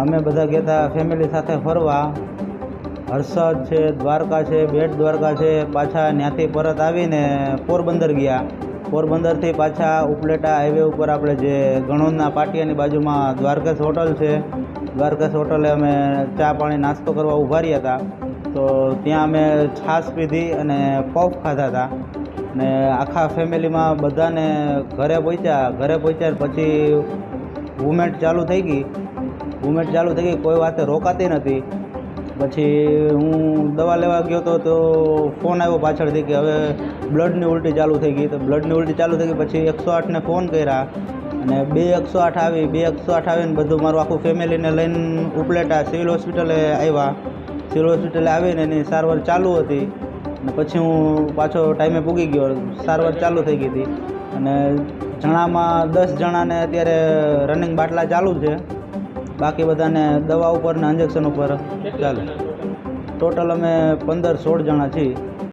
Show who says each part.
Speaker 1: અમે બધા ગયા હતા ફેમિલી સાથે ફરવા. હર્ષદ છે, દ્વારકા છે, બેટ દ્વારકા છે. પાછા ત્યાંથી પરત આવીને પોરબંદર ગયા. પોરબંદરથી પાછા ઉપલેટા હાઈવે ઉપર આપણે જે ગણોદના પાટિયાની બાજુમાં દ્વારકેશ હોટલ છે, દ્વારકેશ હોટલે અમે ચા પાણી નાસ્તો કરવા ઊભા રહ્યા હતા. તો ત્યાં અમે છાશ પીધી અને પફ ખાધા હતા. ને આખા ફેમિલીમાં બધાને ઘરે પહોંચ્યા પછી વુમેન્ટ ચાલુ થઈ ગઈ. કોઈ વાતે રોકાતી નથી. પછી હું દવા લેવા ગયો તો ફોન આવ્યો પાછળથી કે હવે બ્લડની ઉલટી ચાલુ થઈ ગઈ. તો બ્લડની ઉલટી ચાલુ થઈ ગઈ પછી 108ને ફોન કર્યા અને 108 આવીને બધું મારું આખું ફેમિલીને લઈને ઉપલેટા સિવિલ હોસ્પિટલે આવ્યા. સિવિલ હોસ્પિટલે આવીને એની સારવાર ચાલુ હતી અને પછી હું પાછો ટાઈમે પૂગી ગયો. સારવાર ચાલુ થઈ ગઈ હતી અને જણામાં 10 જણાને અત્યારે રનિંગ બાટલા ચાલુ છે. બાકી બધાને દવા ઉપર ને ઇન્જેક્શન ઉપર ચાલે. ટોટલ અમે 15-16 જણા છીએ.